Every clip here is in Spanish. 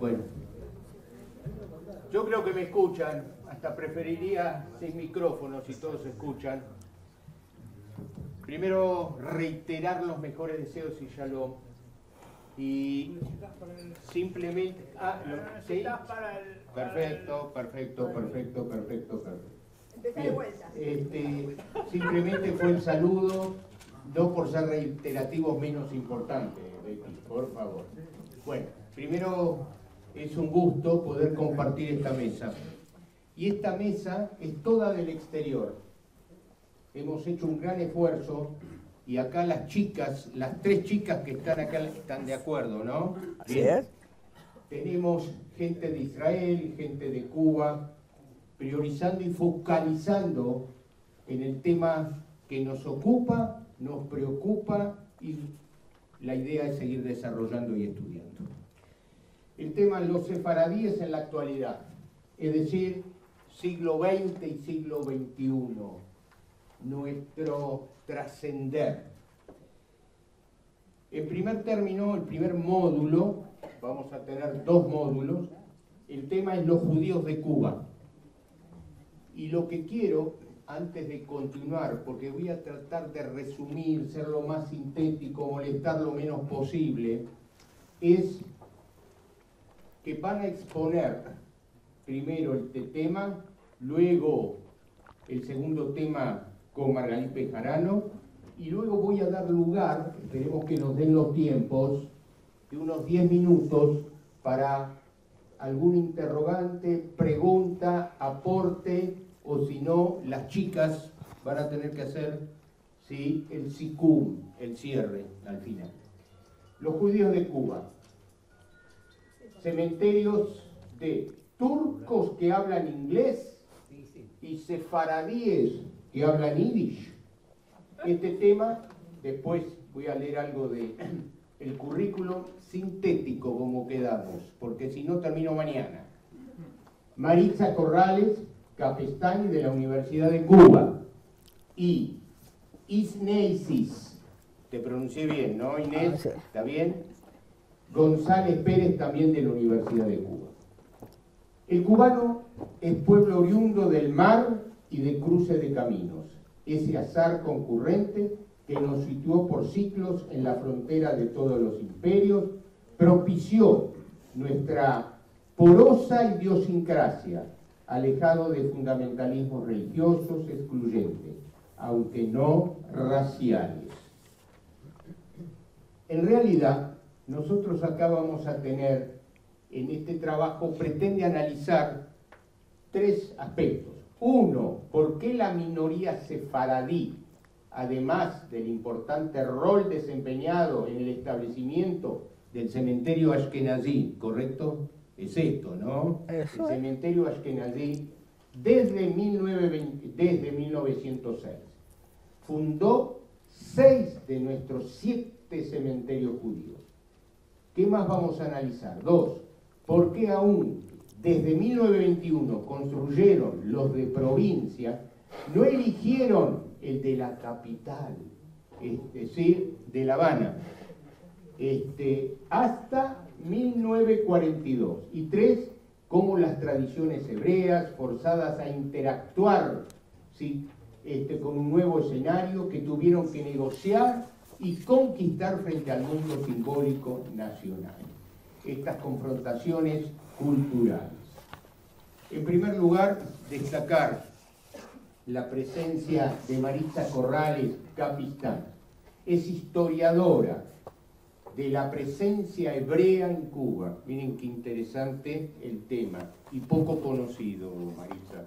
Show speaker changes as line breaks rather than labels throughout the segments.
Bueno, yo creo que me escuchan, hasta preferiría sin micrófonos si todos escuchan. Primero, reiterar los mejores deseos y shalom. Y simplemente... ¿sí? Perfecto. Bien. Simplemente fue el saludo, no por ser reiterativos menos importante, Betty, por favor. Bueno, primero es un gusto poder compartir esta mesa. Y esta mesa es toda del exterior. Hemos hecho un gran esfuerzo y acá las chicas, las 3 chicas que están acá están de acuerdo, ¿no?
Así es.
Tenemos gente de Israel, gente de Cuba, priorizando y focalizando en el tema que nos ocupa, nos preocupa y la idea es seguir desarrollando y estudiando. El tema de los sefaradíes en la actualidad, es decir, siglo XX y siglo XXI, nuestro trascender. En primer término, el primer módulo, vamos a tener 2 módulos, el tema es los judíos de Cuba. Y lo que quiero, antes de continuar, porque voy a tratar de resumir, ser lo más sintético, molestar lo menos posible, es que van a exponer primero este tema, luego el segundo tema con Margarita Bejarano, y luego voy a dar lugar, esperemos que nos den los tiempos, de unos 10 minutos para algún interrogante, pregunta, aporte, o si no, las chicas van a tener que hacer ¿sí? El sicum, el cierre al final. Los judíos de Cuba. Cementerios de turcos que hablan inglés y sefaradíes que hablan yiddish. Este tema, después voy a leer algo de el currículum sintético como quedamos, porque si no termino mañana. Maritza Corrales Capestany de la Universidad de Cuba y Isneisis, te pronuncié bien, ¿no, Inés? ¿Está bien? González Pérez, también de la Universidad de Cuba. El cubano es pueblo oriundo del mar y de cruce de caminos, ese azar concurrente que nos situó por siglos en la frontera de todos los imperios, propició nuestra porosa idiosincrasia, alejado de fundamentalismos religiosos excluyentes, aunque no raciales. En realidad, nosotros acá vamos a tener, en este trabajo, pretende analizar 3 aspectos. Uno, ¿por qué la minoría sefaradí, además del importante rol desempeñado en el establecimiento del cementerio Ashkenazí, ¿correcto? Es esto, ¿no?
Eso
el cementerio Ashkenazí desde 1906. Fundó 6 de nuestros 7 cementerios judíos. ¿Qué más vamos a analizar? 2. ¿Por qué aún desde 1921 construyeron los de provincia, no eligieron el de la capital, es decir, de La Habana, hasta 1942? Y 3, cómo las tradiciones hebreas, forzadas a interactuar ¿sí? Con un nuevo escenario que tuvieron que negociar y conquistar frente al mundo simbólico nacional. Estas confrontaciones culturales. En primer lugar, destacar la presencia de Maritza Corrales Capistany. Es historiadora de la presencia hebrea en Cuba. Miren qué interesante el tema y poco conocido, Maritza.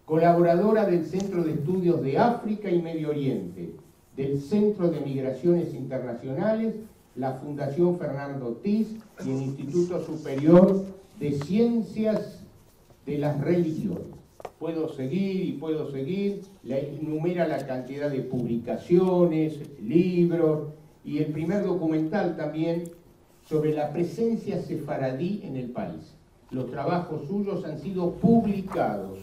Colaboradora del Centro de Estudios de África y Medio Oriente, del Centro de Migraciones Internacionales, la Fundación Fernando Ortiz y el Instituto Superior de Ciencias de las Religiones. Puedo seguir, enumera la cantidad de publicaciones, libros, y el primer documental también sobre la presencia sefaradí en el país. Los trabajos suyos han sido publicados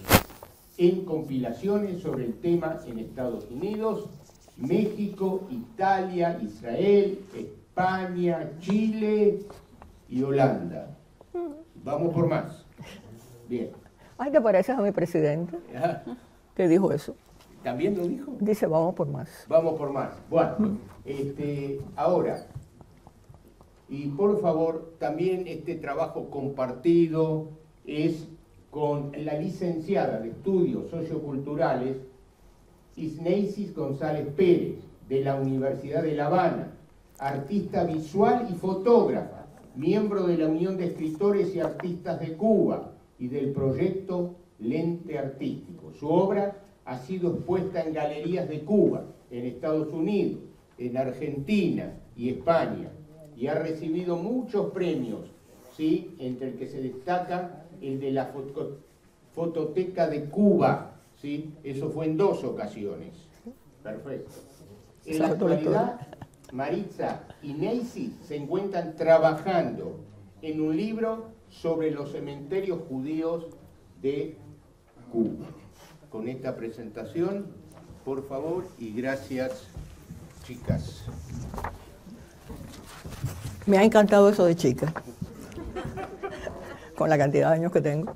en compilaciones sobre el tema en Estados Unidos, México, Italia, Israel, España, Chile y Holanda. Vamos por más. Bien.
Ay, ¿te pareces a mi presidente?
Ajá.
¿Qué dijo eso?
¿También lo dijo?
Dice, vamos por más.
Vamos por más. Bueno, ahora, y por favor, también este trabajo compartido es con la licenciada de Estudios Socioculturales, Isneisis González Pérez, de la Universidad de La Habana, artista visual y fotógrafa, miembro de la Unión de Escritores y Artistas de Cuba y del proyecto Lente Artístico. Su obra ha sido expuesta en galerías de Cuba, en Estados Unidos, en Argentina y España, y ha recibido muchos premios, ¿sí? Entre el que se destaca el de la Fototeca de Cuba, ¿sí? Eso fue en 2 ocasiones. Perfecto. En la actualidad, Maritza y Neisy se encuentran trabajando en un libro sobre los cementerios judíos de Cuba. Con esta presentación, por favor, y gracias, chicas.
Me ha encantado eso de chica, con la cantidad de años que tengo.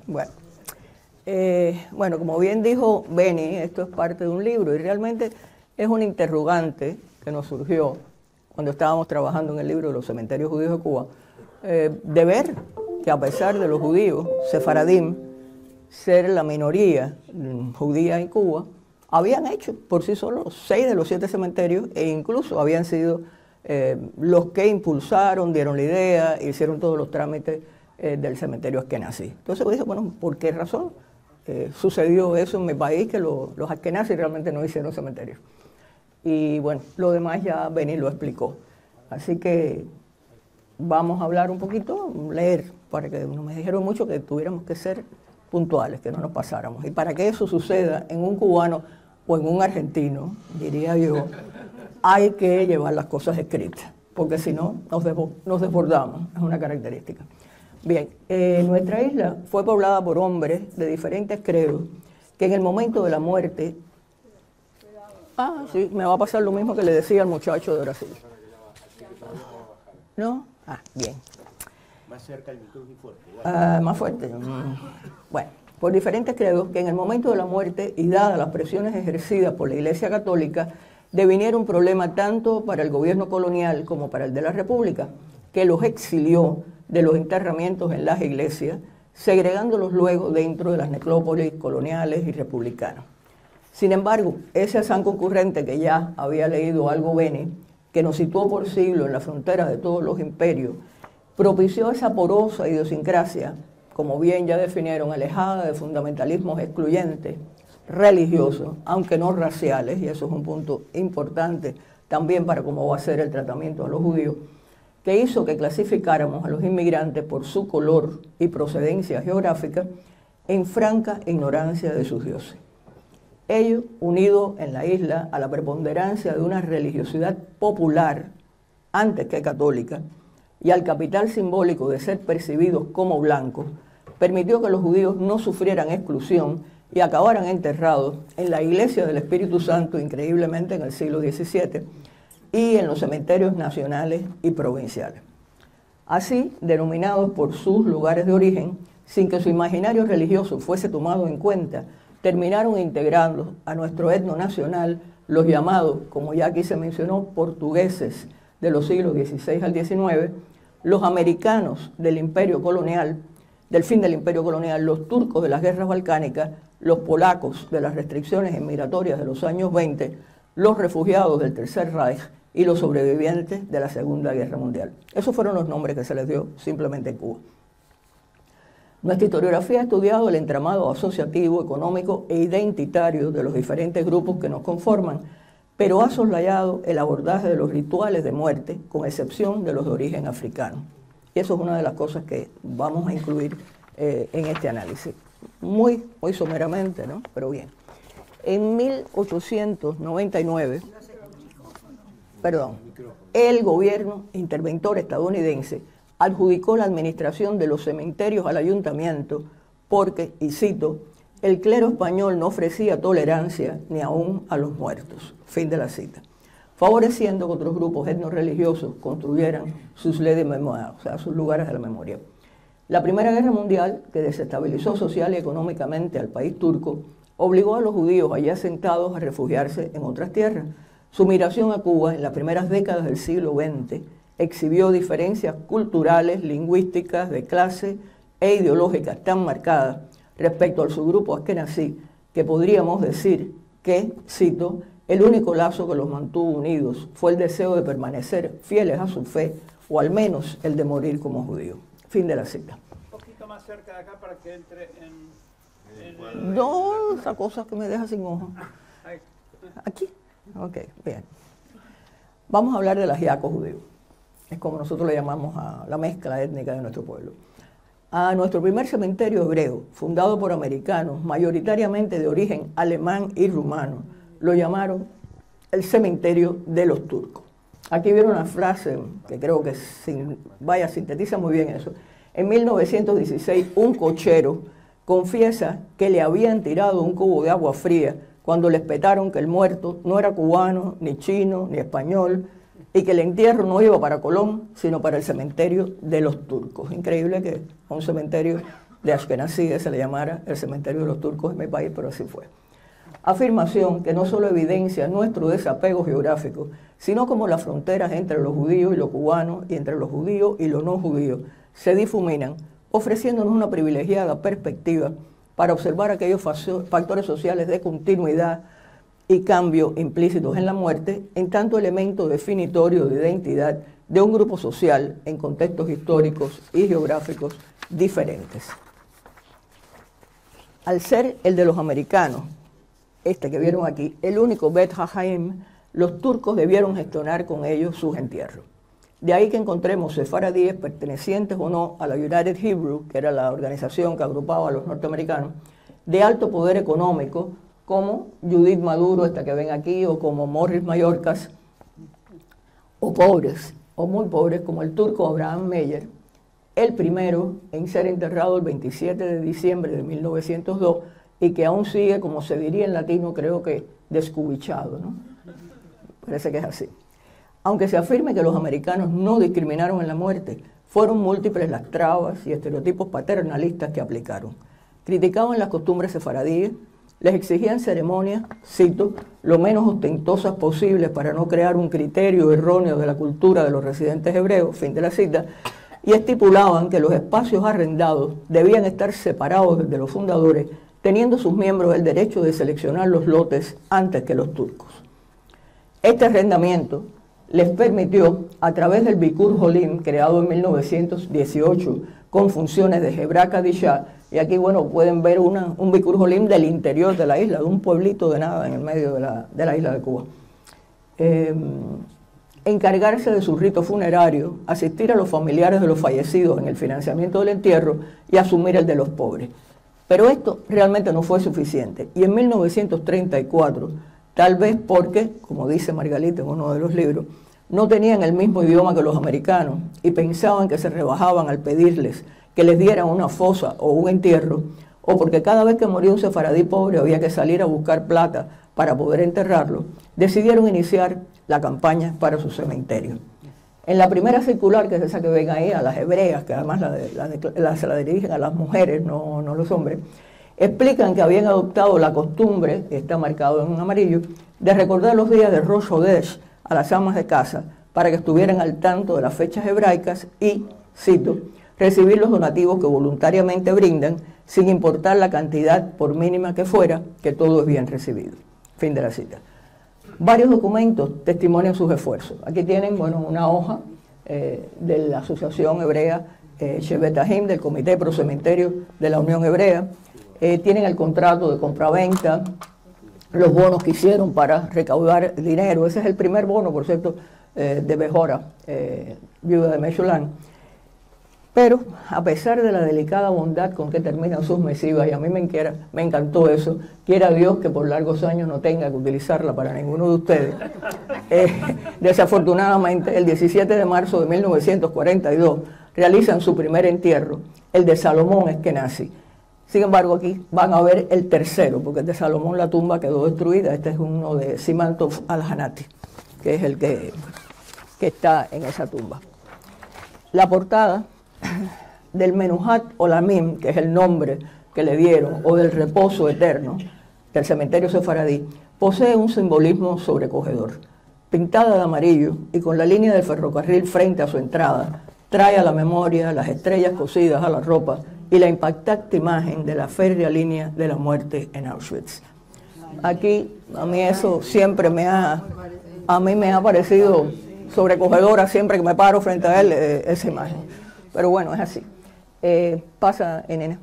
Bueno, como bien dijo Benny, esto es parte de un libro y realmente es un interrogante que nos surgió cuando estábamos trabajando en el libro de los cementerios judíos de Cuba, de ver que a pesar de los judíos sefaradim ser la minoría judía en Cuba, habían hecho por sí solos 6 de los 7 cementerios e incluso habían sido los que impulsaron, dieron la idea, hicieron todos los trámites del cementerio Askenazí. Entonces yo dije, bueno, ¿por qué razón sucedió eso en mi país que los Askenazí realmente no hicieron cementerios? Y bueno, lo demás ya Benny lo explicó. Así que vamos a hablar un poquito, leer, para que no me dijeron mucho que tuviéramos que ser puntuales, que no nos pasáramos. Y para que eso suceda en un cubano o en un argentino, diría yo, hay que llevar las cosas escritas, porque si no, nos desbordamos, es una característica. Bien, nuestra isla fue poblada por hombres de diferentes credos que en el momento de la muerte... Ah, sí, me va a pasar lo mismo que le decía al muchacho de Brasil. ¿No? Ah, bien.
Más cerca el micrófono y fuerte.
Más fuerte. Bueno, por diferentes credos que en el momento de la muerte y dadas las presiones ejercidas por la Iglesia Católica, deviniera un problema tanto para el gobierno colonial como para el de la República, que los exilió de los enterramientos en las iglesias, segregándolos luego dentro de las necrópolis coloniales y republicanas. Sin embargo, ese afán concurrente que ya había leído algo Benny, que nos situó por siglos en la frontera de todos los imperios, propició esa porosa idiosincrasia, como bien ya definieron, alejada de fundamentalismos excluyentes, religiosos, aunque no raciales, y eso es un punto importante también para cómo va a ser el tratamiento a los judíos, que hizo que clasificáramos a los inmigrantes por su color y procedencia geográfica en franca ignorancia de sus dioses. Ello, unido en la isla a la preponderancia de una religiosidad popular antes que católica y al capital simbólico de ser percibidos como blancos, permitió que los judíos no sufrieran exclusión y acabaran enterrados en la iglesia del Espíritu Santo, increíblemente en el siglo XVII, y en los cementerios nacionales y provinciales. Así, denominados por sus lugares de origen, sin que su imaginario religioso fuese tomado en cuenta, terminaron integrando a nuestro etno nacional los llamados, como ya aquí se mencionó, portugueses de los siglos XVI al XIX, los americanos del imperio colonial, del fin del imperio colonial, los turcos de las guerras balcánicas, los polacos de las restricciones inmigratorias de los años 20, los refugiados del Tercer Reich y los sobrevivientes de la Segunda Guerra Mundial. Esos fueron los nombres que se les dio simplemente en Cuba. Nuestra historiografía ha estudiado el entramado asociativo, económico e identitario de los diferentes grupos que nos conforman, pero ha soslayado el abordaje de los rituales de muerte, con excepción de los de origen africano. Y eso es una de las cosas que vamos a incluir en este análisis. Muy someramente, ¿no? Pero bien. En 1899, el gobierno interventor estadounidense adjudicó la administración de los cementerios al ayuntamiento porque, y cito, el clero español no ofrecía tolerancia ni aún a los muertos. Fin de la cita. Favoreciendo que otros grupos etnorreligiosos construyeran sus leyes de memoria, o sea, sus lugares de la memoria. La Primera Guerra Mundial, que desestabilizó social y económicamente al país turco, obligó a los judíos allá asentados a refugiarse en otras tierras. Su migración a Cuba en las primeras décadas del siglo XX exhibió diferencias culturales, lingüísticas, de clase e ideológicas tan marcadas respecto al subgrupo askenazí que podríamos decir que, cito, el único lazo que los mantuvo unidos fue el deseo de permanecer fieles a su fe o al menos el de morir como judíos. Fin de la cita.
Un poquito más cerca de acá para que entre
No, esa cosa que me deja sin ojo. ¿Aquí? Ok, bien. Vamos a hablar del ajiaco judío. Es como nosotros le llamamos a la mezcla étnica de nuestro pueblo. A nuestro primer cementerio hebreo, fundado por americanos, mayoritariamente de origen alemán y rumano, lo llamaron el cementerio de los turcos. Aquí viene una frase que creo que sintetiza muy bien eso. En 1916, un cochero confiesa que le habían tirado un cubo de agua fría cuando les petaron que el muerto no era cubano, ni chino, ni español, y que el entierro no iba para Colón, sino para el cementerio de los turcos. Increíble que a un cementerio de Ashkenazí se le llamara el cementerio de los turcos en mi país, pero así fue. Afirmación que no solo evidencia nuestro desapego geográfico, sino como las fronteras entre los judíos y los cubanos y entre los judíos y los no judíos se difuminan, ofreciéndonos una privilegiada perspectiva para observar aquellos factores sociales de continuidad y cambio implícitos en la muerte, en tanto elemento definitorio de identidad de un grupo social en contextos históricos y geográficos diferentes. Al ser el de los americanos, este que vieron aquí, el único Bet Haim, los turcos debieron gestionar con ellos sus entierros. De ahí que encontremos sefaradíes pertenecientes o no a la United Hebrew, que era la organización que agrupaba a los norteamericanos, de alto poder económico, como Judith Maduro, esta que ven aquí, o como Morris Mayorkas, o pobres, o muy pobres, como el turco Abraham Meyer, el primero en ser enterrado el 27 de diciembre de 1902, y que aún sigue, como se diría en latino, creo que descubichado, ¿no? Parece que es así. Aunque se afirme que los americanos no discriminaron en la muerte, fueron múltiples las trabas y estereotipos paternalistas que aplicaron. Criticaban las costumbres sefaradíes, les exigían ceremonias, cito, lo menos ostentosas posibles para no crear un criterio erróneo de la cultura de los residentes hebreos, fin de la cita, y estipulaban que los espacios arrendados debían estar separados desde los fundadores, teniendo sus miembros el derecho de seleccionar los lotes antes que los turcos. Este arrendamiento les permitió, a través del Bikur Jolim, creado en 1918, con funciones de Hebra Kadishá, y aquí, bueno, pueden ver un Bikur Jolim del interior de la isla, de un pueblito de nada en el medio de la isla de Cuba. Encargarse de su rito funerario, asistir a los familiares de los fallecidos en el financiamiento del entierro y asumir el de los pobres. Pero esto realmente no fue suficiente. Y en 1934, tal vez porque, como dice Margarita en uno de los libros, no tenían el mismo idioma que los americanos y pensaban que se rebajaban al pedirles que les dieran una fosa o un entierro, o porque cada vez que moría un sefaradí pobre había que salir a buscar plata para poder enterrarlo, decidieron iniciar la campaña para su cementerio. En la primera circular, que es esa que ven ahí, a las hebreas, que además se la dirigen a las mujeres, no los hombres, explican que habían adoptado la costumbre, está marcado en amarillo, de recordar los días de Rosh Hodesh a las amas de casa para que estuvieran al tanto de las fechas hebraicas y, cito, recibir los donativos que voluntariamente brindan, sin importar la cantidad, por mínima que fuera, que todo es bien recibido. Fin de la cita. Varios documentos testimonian sus esfuerzos. Aquí tienen, bueno, una hoja de la Asociación Hebrea Shevet Ahim, del Comité Pro Cementerio de la Unión Hebrea. Tienen el contrato de compraventa, los bonos que hicieron para recaudar dinero. Ese es el primer bono, por cierto, de Bejora, viuda de Meshulán. Pero, a pesar de la delicada bondad con que terminan sus misivas, y a mí me encantó eso, quiera Dios que por largos años no tenga que utilizarla para ninguno de ustedes, desafortunadamente, el 17 de marzo de 1942, realizan su primer entierro, el de Salomón Eskenazi. Sin embargo, aquí van a ver el tercero, porque el de Salomón la tumba quedó destruida. Este es uno de Simantov al-Hanati, que es el que está en esa tumba. La portada del Menuhat Olamim, que es el nombre que le dieron, o del reposo eterno del cementerio sefaradí, posee un simbolismo sobrecogedor. Pintada de amarillo y con la línea del ferrocarril frente a su entrada, trae a la memoria las estrellas cosidas a la ropa y la impactante imagen de la férrea línea de la muerte en Auschwitz. Aquí, a mí eso siempre me ha parecido sobrecogedora siempre que me paro frente a él esa imagen. Pero bueno, es así. Pasa, nena.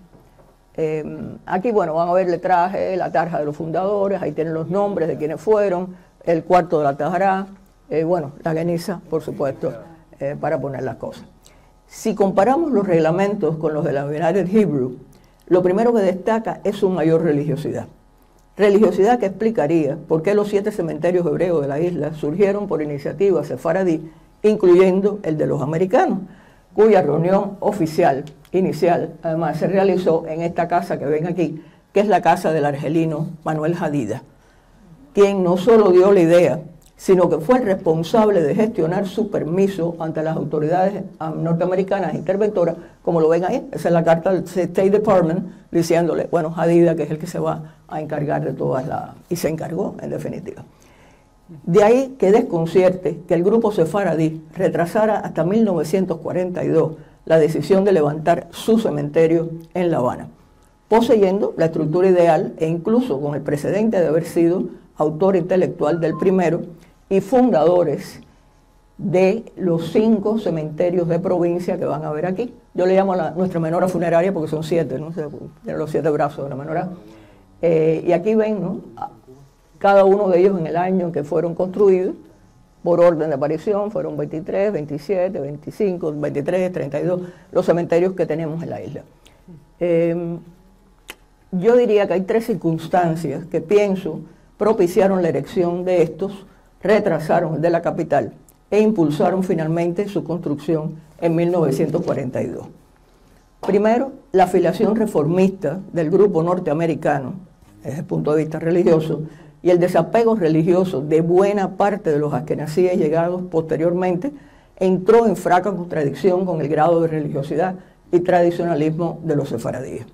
Aquí, bueno, van a ver el traje, la tarja de los fundadores, ahí tienen los nombres de quienes fueron, el cuarto de la Tajará, bueno, la Geniza, por supuesto, para poner las cosas. Si comparamos los reglamentos con los de la United Hebrew, lo primero que destaca es su mayor religiosidad. Religiosidad que explicaría por qué los 7 cementerios hebreos de la isla surgieron por iniciativa sefaradí, incluyendo el de los americanos, cuya reunión oficial, inicial, además se realizó en esta casa que ven aquí, que es la casa del argelino Manuel Hadida, quien no solo dio la idea, sino que fue el responsable de gestionar su permiso ante las autoridades norteamericanas interventoras, como lo ven ahí. Esa es la carta del State Department diciéndole, bueno, Hadida, que es el que se va a encargar de todas las... y se encargó, en definitiva. De ahí que desconcierte que el grupo sefaradí retrasara hasta 1942 la decisión de levantar su cementerio en La Habana, poseyendo la estructura ideal e incluso con el precedente de haber sido autor intelectual del primero y fundadores de los 5 cementerios de provincia que van a ver aquí. Yo le llamo a nuestra menorá funeraria porque son 7, ¿no? Tienen los 7 brazos de la menorá. Y aquí ven, ¿no?, cada uno de ellos en el año en que fueron construidos, por orden de aparición, fueron 23, 27, 25, 23, 32, los cementerios que tenemos en la isla. Yo diría que hay 3 circunstancias que pienso propiciaron la erección de estos, retrasaron el de la capital e impulsaron finalmente su construcción en 1942. Primero, la afiliación reformista del grupo norteamericano, desde el punto de vista religioso, y el desapego religioso de buena parte de los askenazíes llegados posteriormente entró en franca contradicción con el grado de religiosidad y tradicionalismo de los sefaradíes.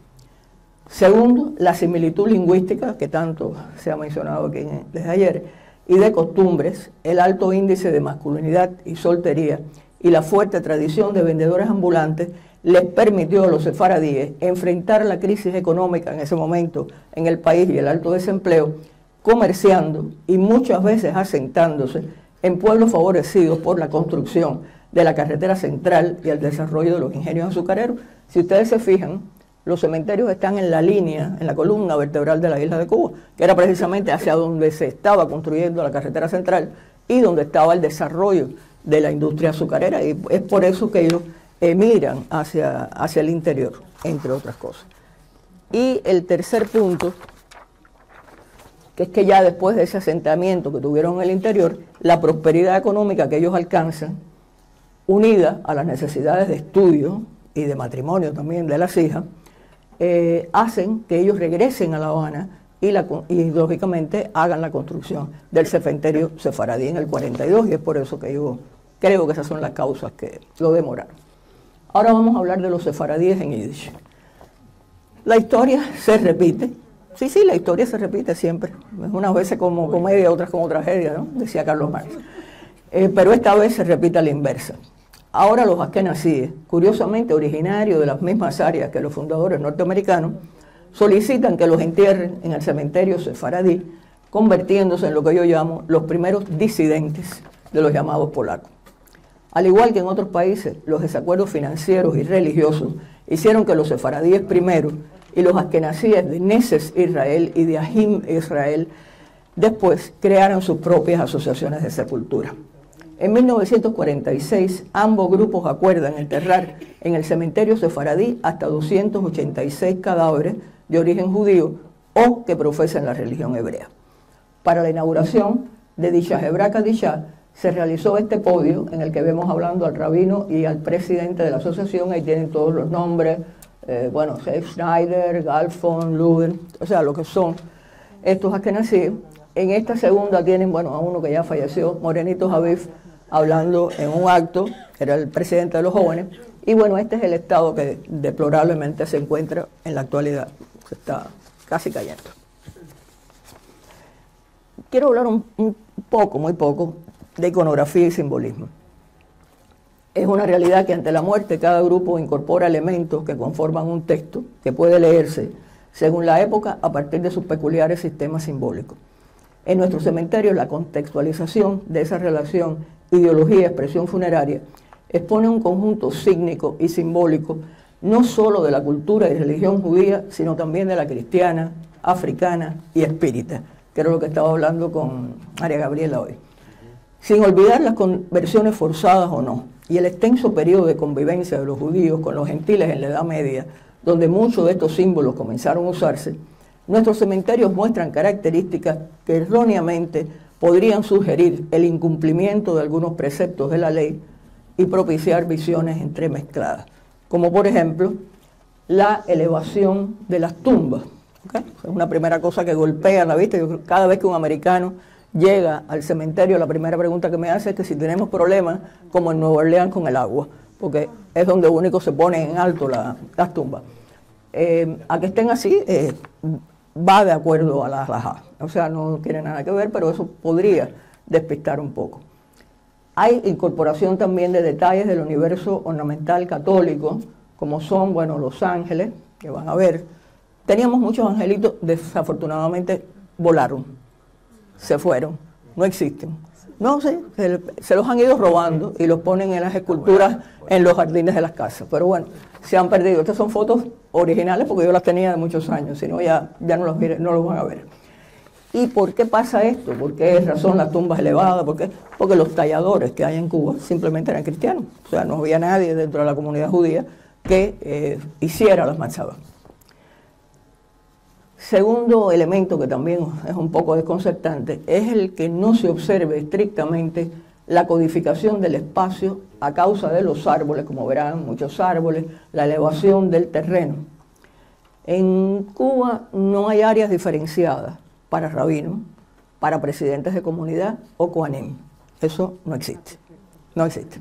Segundo, la similitud lingüística, que tanto se ha mencionado aquí desde ayer, y de costumbres, el alto índice de masculinidad y soltería y la fuerte tradición de vendedores ambulantes les permitió a los sefaradíes enfrentar la crisis económica en ese momento en el país y el alto desempleo, comerciando y muchas veces asentándose en pueblos favorecidos por la construcción de la carretera central y el desarrollo de los ingenios azucareros. Si ustedes se fijan, los cementerios están en la línea, en la columna vertebral de la isla de Cuba, que era precisamente hacia donde se estaba construyendo la carretera central y donde estaba el desarrollo de la industria azucarera, y es por eso que ellos emigran hacia el interior, entre otras cosas. Y el tercer punto, que es que ya después de ese asentamiento que tuvieron en el interior, la prosperidad económica que ellos alcanzan, unida a las necesidades de estudio y de matrimonio también de las hijas, hacen que ellos regresen a La Habana y lógicamente hagan la construcción del cementerio sefaradí en el 42, y es por eso que yo creo que esas son las causas que lo demoraron. Ahora vamos a hablar de los sefaradíes en Yiddish. La historia se repite. Sí, la historia se repite siempre. Unas veces como comedia, otras como tragedia, ¿no?, decía Carlos Marx. Pero esta vez se repite a la inversa. Ahora los askenazíes, curiosamente originarios de las mismas áreas que los fundadores norteamericanos, solicitan que los entierren en el cementerio sefaradí, convirtiéndose en lo que yo llamo los primeros disidentes de los llamados polacos. Al igual que en otros países, los desacuerdos financieros y religiosos hicieron que los sefaradíes primero y los askenazíes de Neses Israel y de Ahim Israel después crearan sus propias asociaciones de sepultura. En 1946, ambos grupos acuerdan enterrar en el cementerio sefaradí hasta 286 cadáveres de origen judío o que profesan la religión hebrea. Para la inauguración de dicha Hebra Kadishá, se realizó este podio en el que vemos hablando al rabino y al presidente de la asociación. Ahí tienen todos los nombres, Seif Schneider, Galfon, Luder, o sea, lo que son estos askenazíes. En esta segunda tienen, a uno que ya falleció, Morenito Javif, hablando en un acto, era el presidente de los jóvenes, Y bueno, este es el estado que deplorablemente se encuentra en la actualidad. Se está casi cayendo. Quiero hablar un poco, muy poco, de iconografía y simbolismo. Es una realidad que ante la muerte cada grupo incorpora elementos que conforman un texto que puede leerse según la época a partir de sus peculiares sistemas simbólicos. En nuestros cementerios la contextualización de esa relación ideología-expresión funeraria expone un conjunto sígnico y simbólico no solo de la cultura y religión judía, sino también de la cristiana, africana y espírita, que era lo que estaba hablando con María Gabriela hoy. Sin olvidar las conversiones forzadas o no, y el extenso periodo de convivencia de los judíos con los gentiles en la Edad Media, donde muchos de estos símbolos comenzaron a usarse, nuestros cementerios muestran características que erróneamente podrían sugerir el incumplimiento de algunos preceptos de la ley y propiciar visiones entremezcladas, como por ejemplo la elevación de las tumbas. ¿Okay? Es una primera cosa que golpea la vista. Yo creo que cada vez que un americano llega al cementerio, la primera pregunta que me hace es que si tenemos problemas como en Nueva Orleans con el agua, porque es donde único se ponen en alto las tumbas. A que estén así va de acuerdo a la halajá, o sea, no tiene nada que ver, pero eso podría despistar un poco. Hay incorporación también de detalles del universo ornamental católico, como son, bueno, los ángeles, que van a ver. Teníamos muchos angelitos, desafortunadamente volaron, se fueron, no existen. No sé, se los han ido robando y los ponen en las esculturas en los jardines de las casas. Pero bueno, se han perdido. Estas son fotos originales porque yo las tenía de muchos años, si no ya no los van a ver. ¿Y por qué pasa esto? ¿Por qué razón las tumbas elevadas? ¿Por qué? Porque los talladores que hay en Cuba simplemente eran cristianos. O sea, no había nadie dentro de la comunidad judía que hiciera las matzabas. Segundo elemento que también es un poco desconcertante es el que no se observe estrictamente la codificación del espacio a causa de los árboles, como verán, muchos árboles, la elevación del terreno. En Cuba no hay áreas diferenciadas para rabinos, para presidentes de comunidad o coanim. Eso no existe, no existe.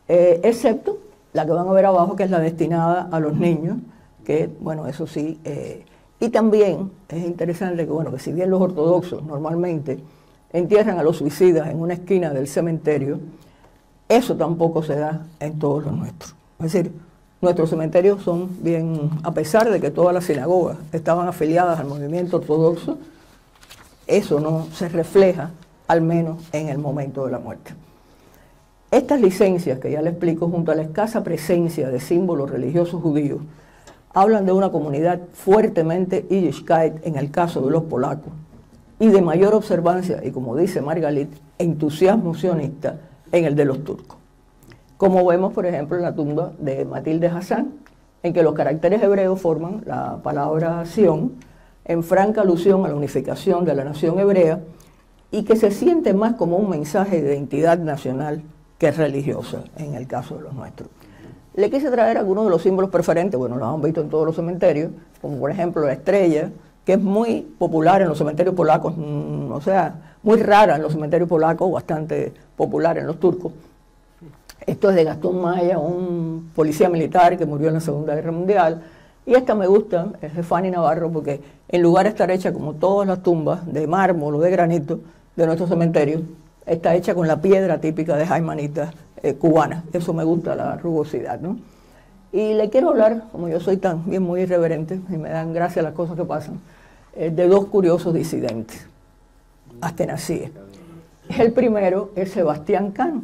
Excepto la que van a ver abajo, que es la destinada a los niños, que, bueno, eso sí. Y también es interesante que, bueno, que si bien los ortodoxos normalmente entierran a los suicidas en una esquina del cementerio, eso tampoco se da en todos los nuestros. Es decir, nuestros cementerios son bien, a pesar de que todas las sinagogas estaban afiliadas al movimiento ortodoxo, eso no se refleja, al menos en el momento de la muerte. Estas licencias, que ya le explico, junto a la escasa presencia de símbolos religiosos judíos, hablan de una comunidad fuertemente Yiddishkeit en el caso de los polacos y de mayor observancia, y como dice Margalit, entusiasmo sionista en el de los turcos. Como vemos, por ejemplo, en la tumba de Matilde Hassan, en que los caracteres hebreos forman la palabra Sion, en franca alusión a la unificación de la nación hebrea, y que se siente más como un mensaje de identidad nacional que religiosa, en el caso de los nuestros. Le quise traer algunos de los símbolos preferentes, bueno, los han visto en todos los cementerios, como por ejemplo la estrella, que es muy popular en los cementerios polacos, o sea, muy rara en los cementerios polacos, bastante popular en los turcos. Esto es de Gastón Maya, un policía militar que murió en la Segunda Guerra Mundial. Y esta me gusta, es de Fanny Navarro, porque en lugar de estar hecha como todas las tumbas de mármol o de granito de nuestros cementerios, está hecha con la piedra típica de jaimanita cubana. Eso me gusta, la rugosidad, ¿no? Y le quiero hablar, como yo soy también muy irreverente y me dan gracia las cosas que pasan, de dos curiosos disidentes askenazíes. El primero es Sebastián Cano.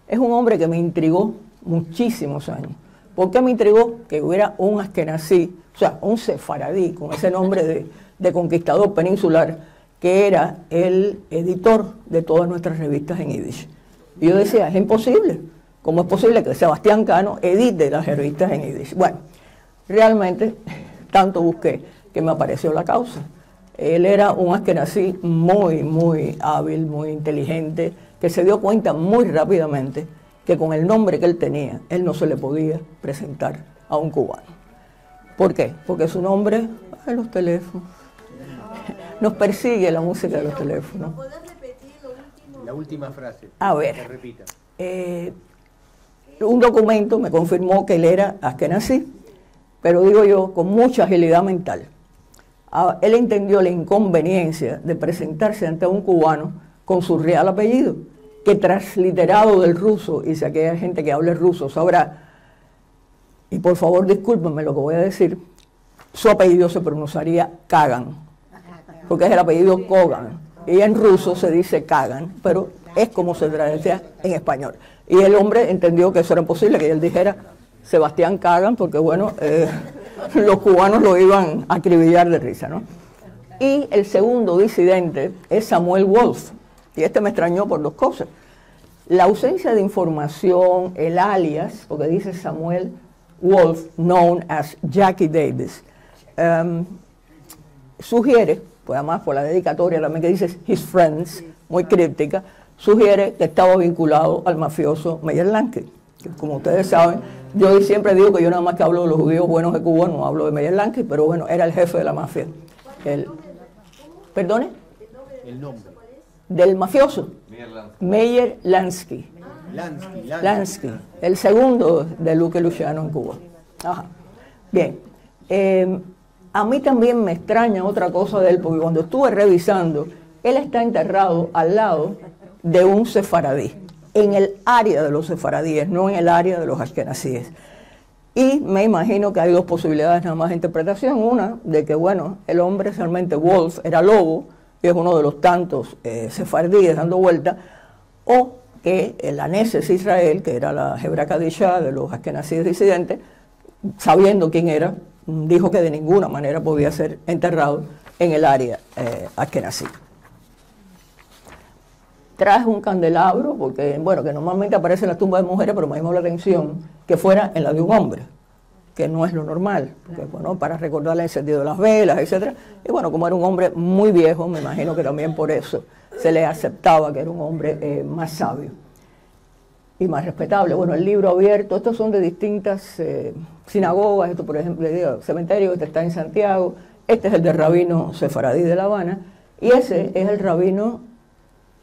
Es un hombre que me intrigó muchísimos años. ¿Por qué me intrigó? Que hubiera un askenazí, o sea, un sefaradí, con ese nombre de conquistador peninsular, que era el editor de todas nuestras revistas en Yiddish. Y yo decía, es imposible. ¿Cómo es posible que Sebastián Cano edite las revistas en Yiddish? Bueno, realmente tanto busqué que me apareció la causa. Él era un askenazí muy, muy hábil, muy inteligente, que se dio cuenta muy rápidamente que con el nombre que él tenía, él no se le podía presentar a un cubano. ¿Por qué? Porque su nombre, ay, los teléfonos, nos persigue la música de los teléfonos.
La última frase.
A ver,
que repita.
un documento me confirmó que él era askenazí, pero digo yo, con mucha agilidad mental. Él entendió la inconveniencia de presentarse ante un cubano con su real apellido, que transliterado del ruso, y si aquí hay gente que hable ruso sabrá, y por favor discúlpenme lo que voy a decir, su apellido se pronunciaría Kagan, porque es el apellido Kogan, y en ruso se dice Kagan, pero es como se traduce en español. Y el hombre entendió que eso era imposible, que él dijera Sebastián Kagan, porque bueno, los cubanos lo iban a acribillar de risa, ¿no? Y el segundo disidente es Samuel Wolf, y este me extrañó por dos cosas. La ausencia de información, el alias, porque dice Samuel Wolf, known as Jackie Davis, sugiere, pues además por la dedicatoria también que dice His Friends, muy críptica, sugiere que estaba vinculado al mafioso Meyer Lansky. Como ustedes saben, yo siempre digo que yo nada más que hablo de los judíos buenos de Cuba, no hablo de Meyer Lansky, pero bueno, era el jefe de la mafia. ¿Perdone?
El nombre.
Del mafioso. Meyer Lansky. Lansky, el segundo de Luque Luciano en Cuba. Ajá. Bien. A mí también me extraña otra cosa de él, porque cuando estuve revisando, él está enterrado al lado de un sefaradí, en el área de los sefaradíes, no en el área de los ashkenazíes. Y me imagino que hay dos posibilidades nada más de interpretación. Una, de que, bueno, el hombre realmente Wolf era lobo, y es uno de los tantos sefardíes dando vuelta, o que el Aneses Israel, que era la Hebra Kadisha de los ashkenazíes disidentes, sabiendo quién era, dijo que de ninguna manera podía ser enterrado en el área ashkenazí. Traje un candelabro, porque, bueno, que normalmente aparece en las tumbas de mujeres, pero me llamó la atención que fuera en la de un hombre, que no es lo normal, porque, bueno, para recordar el encendido de las velas, etc. Y bueno, como era un hombre muy viejo, me imagino que también por eso se le aceptaba que era un hombre más sabio y más respetable. Bueno, el libro abierto, estos son de distintas sinagogas, esto por ejemplo, el cementerio, este está en Santiago, este es el del rabino sefaradí de La Habana, y ese es el rabino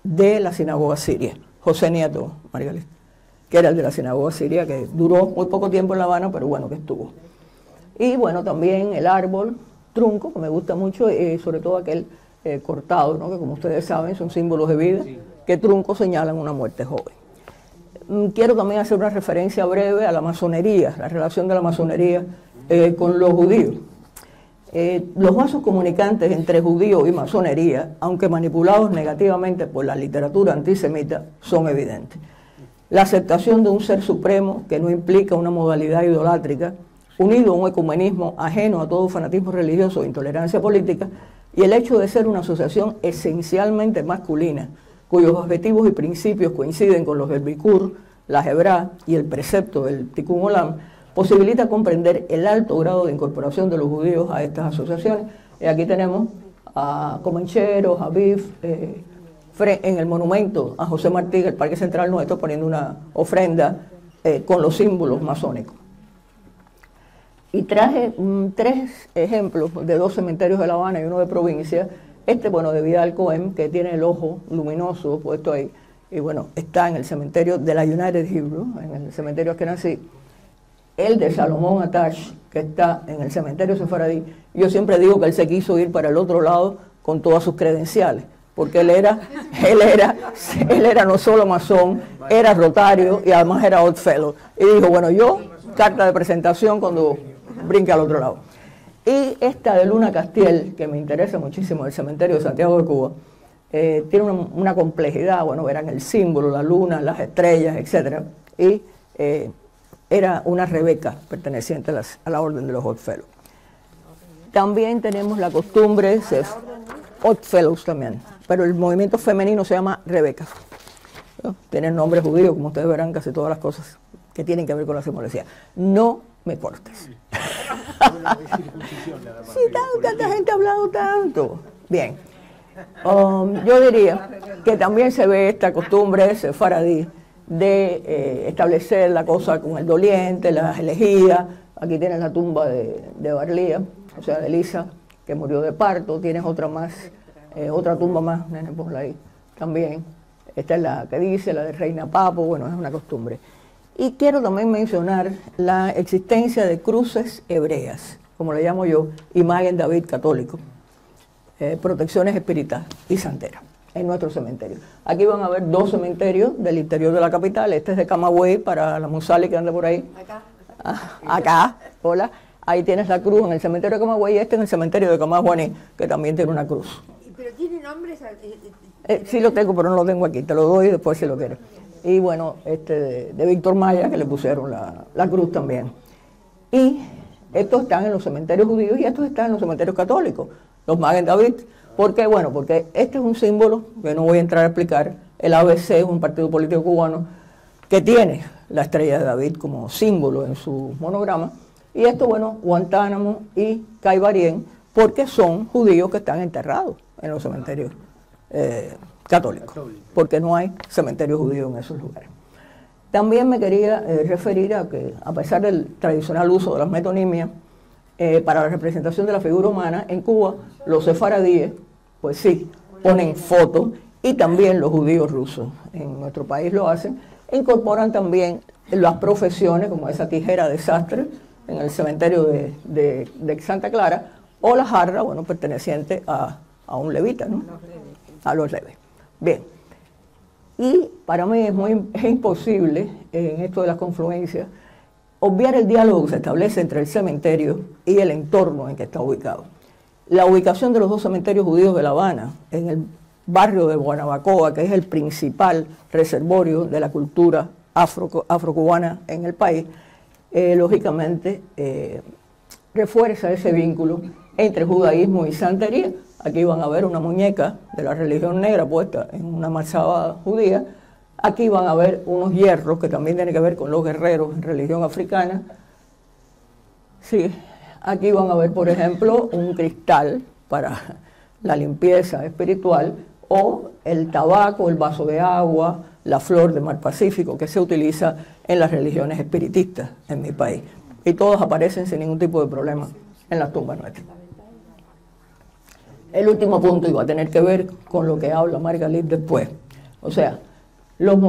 de la sinagoga siria, José Nieto Margalí, que era el de la sinagoga siria, que duró muy poco tiempo en La Habana, pero bueno, que estuvo. Y bueno, también el árbol, trunco, que me gusta mucho, sobre todo aquel cortado, ¿no? Que como ustedes saben son símbolos de vida, que truncos señalan una muerte joven. Quiero también hacer una referencia breve a la masonería, la relación de la masonería con los judíos. Los vasos comunicantes entre judíos y masonería, aunque manipulados negativamente por la literatura antisemita, son evidentes. La aceptación de un ser supremo que no implica una modalidad idolátrica, unido a un ecumenismo ajeno a todo fanatismo religioso e intolerancia política, y el hecho de ser una asociación esencialmente masculina, cuyos objetivos y principios coinciden con los del Bikur, la Hebrá y el precepto del Tikkun Olam, posibilita comprender el alto grado de incorporación de los judíos a estas asociaciones. Y aquí tenemos a Comanchero, a Aviv, en el monumento a José Martí, el Parque Central nuestro, poniendo una ofrenda con los símbolos masónicos. Y traje 3 ejemplos de 2 cementerios de La Habana y uno de provincia. Este, bueno, de Vidal Cohen, que tiene el ojo luminoso puesto ahí, y bueno, está en el cementerio de la United Hebrew, en el cementerio que nací. El de Salomón Atash, que está en el cementerio sefaradí. Yo siempre digo que él se quiso ir para el otro lado con todas sus credenciales, porque él era no solo masón, era rotario y además era Odd Fellow. Y dijo, bueno, yo, carta de presentación cuando brinque al otro lado. Y esta de Luna Castiel, que me interesa muchísimo, el cementerio de Santiago de Cuba, tiene una complejidad, bueno, verán el símbolo, la luna, las estrellas, etc. Y era una Rebeca perteneciente a la orden de los Odd Fellows. También tenemos la costumbre, Odd Fellows también, pero el movimiento femenino se llama Rebeca. Tienen nombre judío, como ustedes verán, casi todas las cosas que tienen que ver con la simbología. No me cortes. Sí, tanta gente ha hablado tanto. Bien. Yo diría que también se ve esta costumbre sefaradí de establecer la cosa con el doliente, las elegías. Aquí tienes la tumba de Barlía, o sea, de Elisa, que murió de parto. Tienes otra más, otra tumba más, nene, ponla ahí también. Esta es la que dice, la de Reina Papo, bueno, es una costumbre. Y quiero también mencionar la existencia de cruces hebreas, como le llamo yo, y Magen David católico, protecciones espíritas y santeras en nuestro cementerio. Aquí van a ver 2 cementerios del interior de la capital. Este es de Camagüey, para la Musali que anda por ahí. Acá, hola. Ahí tienes la cruz en el cementerio de Camagüey, y este en el cementerio de Camajuaní, que también tiene una cruz.
¿Pero tiene nombres?
Sí lo tengo, pero no lo tengo aquí. Te lo doy después si lo quieres. Y bueno, de Víctor Maya, que le pusieron la cruz también. Y estos están en los cementerios judíos y estos están en los cementerios católicos, los Magen David. ¿Por qué? Bueno, porque este es un símbolo que no voy a entrar a explicar. El ABC es un partido político cubano que tiene la estrella de David como símbolo en su monograma. Y esto, bueno, Guantánamo y Caibarien, porque son judíos que están enterrados en los cementerios católicos, porque no hay cementerio judío en esos lugares. También me quería referir a que, a pesar del tradicional uso de las metonimias, para la representación de la figura humana, en Cuba los sefaradíes, pues sí, ponen fotos, y también los judíos rusos en nuestro país lo hacen, e incorporan también las profesiones, como esa tijera de sastre en el cementerio de Santa Clara, o la jarra, bueno, perteneciente a un levita, ¿no? A los leves. Bien. Y para mí es imposible, en esto de las confluencias, obviar el diálogo que se establece entre el cementerio y el entorno en que está ubicado. La ubicación de los 2 cementerios judíos de La Habana, en el barrio de Guanabacoa, que es el principal reservorio de la cultura afrocubana en el país, lógicamente refuerza ese vínculo entre judaísmo y santería. Aquí van a ver una muñeca de la religión negra puesta en una mazaba judía. Aquí van a ver unos hierros que también tienen que ver con los guerreros en religión africana. Sí, aquí van a ver, por ejemplo, un cristal para la limpieza espiritual, o el tabaco, el vaso de agua, la flor de mar Pacífico, que se utiliza en las religiones espiritistas en mi país. Y todos aparecen sin ningún tipo de problema en las tumbas nuestras. El último punto iba a tener que ver con lo que habla Margalit después. O sea, los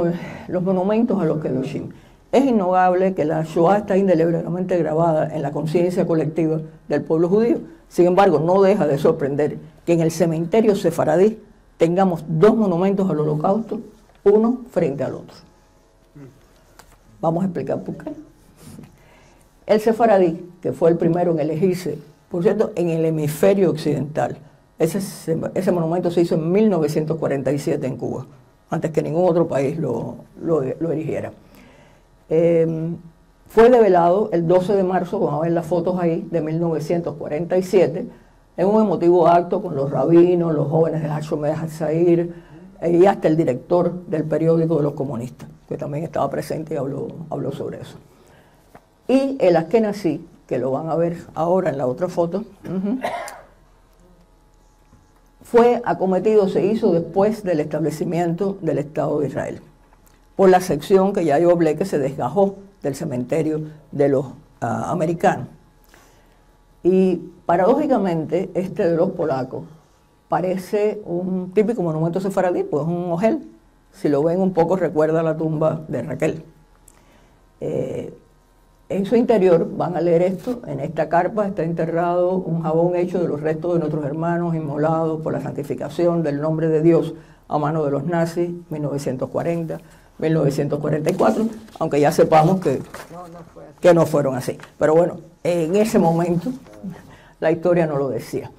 monumentos a los Kedoshim. Es innegable que la Shoah está indeleblemente grabada en la conciencia colectiva del pueblo judío. Sin embargo, no deja de sorprender que en el cementerio sefaradí tengamos 2 monumentos al Holocausto, uno frente al otro. Vamos a explicar por qué. El sefaradí, que fue el primero en elegirse, por cierto, en el hemisferio occidental, ese monumento se hizo en 1947 en Cuba, antes que ningún otro país lo erigiera. Fue develado el 12 de marzo, van a ver las fotos ahí, de 1947, en un emotivo acto con los rabinos, los jóvenes de Hashomer Hatzair, y hasta el director del periódico de los comunistas, que también estaba presente y habló sobre eso. Y el Ashkenazí, que lo van a ver ahora en la otra foto, fue acometido, se hizo después del establecimiento del Estado de Israel, por la sección que ya yo hablé que se desgajó del cementerio de los americanos. Y paradójicamente, este de los polacos parece un típico monumento sefaradí, pues un ojel. Si lo ven un poco recuerda la tumba de Raquel. En su interior, van a leer esto, en esta carpa está enterrado un jabón hecho de los restos de nuestros hermanos inmolados por la santificación del nombre de Dios a mano de los nazis, 1940, 1944, aunque ya sepamos que no fueron así. Pero bueno, en ese momento la historia no lo decía.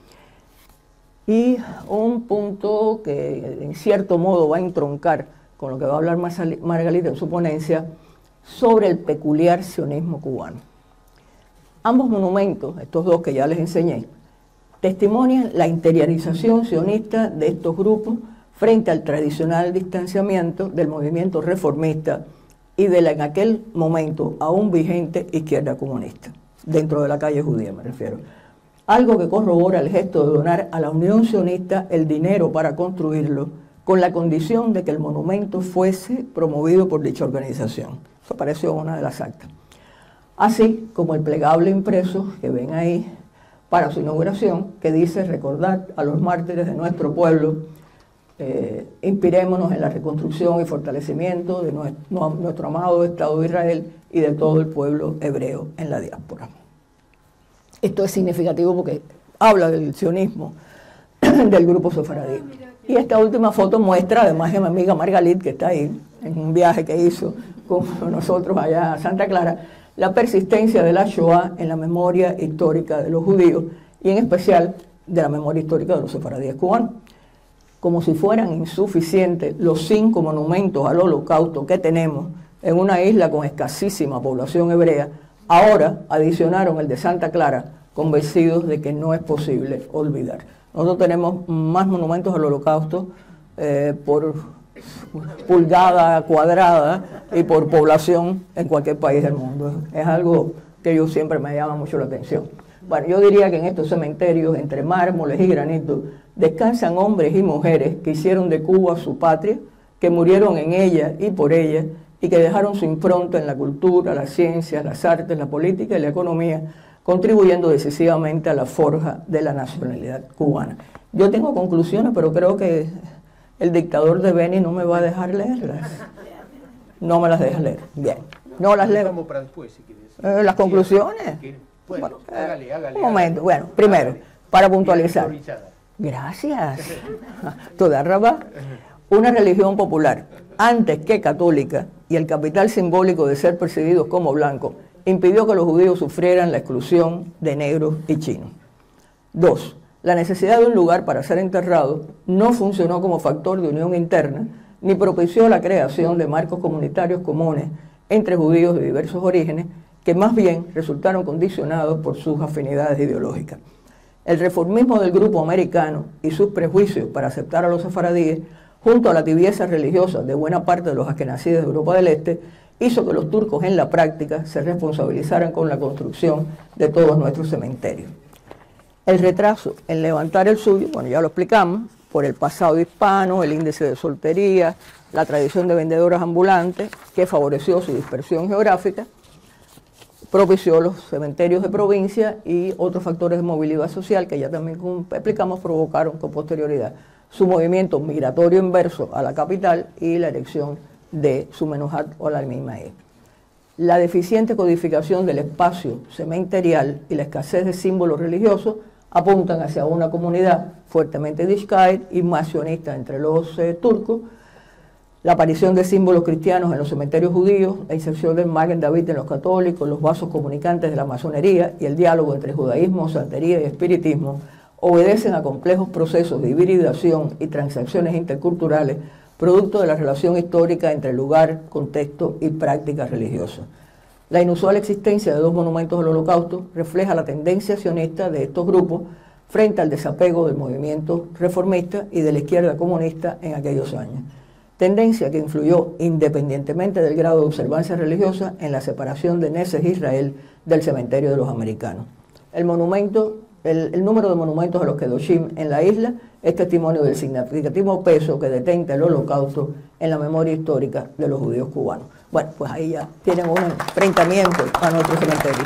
Y un punto que en cierto modo va a entroncar con lo que va a hablar Margalit en su ponencia, sobre el peculiar sionismo cubano. Ambos monumentos, estos 2 que ya les enseñé, testimonian la interiorización sionista de estos grupos frente al tradicional distanciamiento del movimiento reformista y de la en aquel momento aún vigente izquierda comunista, dentro de la calle judía me refiero. Algo que corrobora el gesto de donar a la Unión Sionista el dinero para construirlo, con la condición de que el monumento fuese promovido por dicha organización. Eso apareció en una de las actas. Así como el plegable impreso que ven ahí para su inauguración, que dice recordar a los mártires de nuestro pueblo, inspirémonos en la reconstrucción y fortalecimiento de nuestro amado Estado de Israel y de todo el pueblo hebreo en la diáspora. Esto es significativo porque habla del sionismo del grupo sefaradí. Y esta última foto muestra, además de mi amiga Margalit, que está ahí, en un viaje que hizo con nosotros allá a Santa Clara, la persistencia de la Shoah en la memoria histórica de los judíos y en especial de la memoria histórica de los sefaradíes cubanos. Como si fueran insuficientes los 5 monumentos al Holocausto que tenemos en una isla con escasísima población hebrea, ahora adicionaron el de Santa Clara, convencidos de que no es posible olvidar. Nosotros tenemos más monumentos al Holocausto por pulgada cuadrada y por población en cualquier país del mundo. Es algo que yo siempre me llama mucho la atención. Bueno, yo diría que en estos cementerios, entre mármoles y granitos, descansan hombres y mujeres que hicieron de Cuba su patria, que murieron en ella y por ella, y que dejaron su impronta en la cultura, las ciencias, las artes, la política y la economía, contribuyendo decisivamente a la forja de la nacionalidad cubana. Yo tengo conclusiones, pero creo que el dictador de Beni no me va a dejar leerlas. No me las deja leer. Bien, no las leo.
Vamos para después, si quieres.
¿Las conclusiones?
Bueno, hágale.
Un momento. Bueno, primero, para puntualizar. Gracias. Toda Rabá, una religión popular, antes que católica, y el capital simbólico de ser percibidos como blancos, impidió que los judíos sufrieran la exclusión de negros y chinos. 2. La necesidad de un lugar para ser enterrado no funcionó como factor de unión interna, ni propició la creación de marcos comunitarios comunes entre judíos de diversos orígenes, que más bien resultaron condicionados por sus afinidades ideológicas. El reformismo del grupo americano y sus prejuicios para aceptar a los sefaradíes, junto a la tibieza religiosa de buena parte de los askenazíes de Europa del Este, hizo que los turcos en la práctica se responsabilizaran con la construcción de todos nuestros cementerios. El retraso en levantar el suyo, bueno, ya lo explicamos, por el pasado hispano, el índice de soltería, la tradición de vendedoras ambulantes, que favoreció su dispersión geográfica, propició los cementerios de provincia y otros factores de movilidad social que ya también explicamos provocaron con posterioridad su movimiento migratorio inverso a la capital y la erección de su Menuhat o la Almimae. La deficiente codificación del espacio cementerial y la escasez de símbolos religiosos apuntan hacia una comunidad fuertemente discaid y más sionista entre los turcos. La aparición de símbolos cristianos en los cementerios judíos, la inserción del Magen David en los católicos, los vasos comunicantes de la masonería y el diálogo entre judaísmo, santería y espiritismo obedecen a complejos procesos de hibridación y transacciones interculturales producto de la relación histórica entre lugar, contexto y prácticas religiosas. La inusual existencia de 2 monumentos al Holocausto refleja la tendencia sionista de estos grupos frente al desapego del movimiento reformista y de la izquierda comunista en aquellos años. Tendencia que influyó, independientemente del grado de observancia religiosa, en la separación de Knesset Israel del cementerio de los americanos. El número de monumentos a los Kedoshim en la isla es testimonio del significativo peso que detenta el Holocausto en la memoria histórica de los judíos cubanos. Bueno, pues ahí ya tienen un enfrentamiento a nuestro cementerio.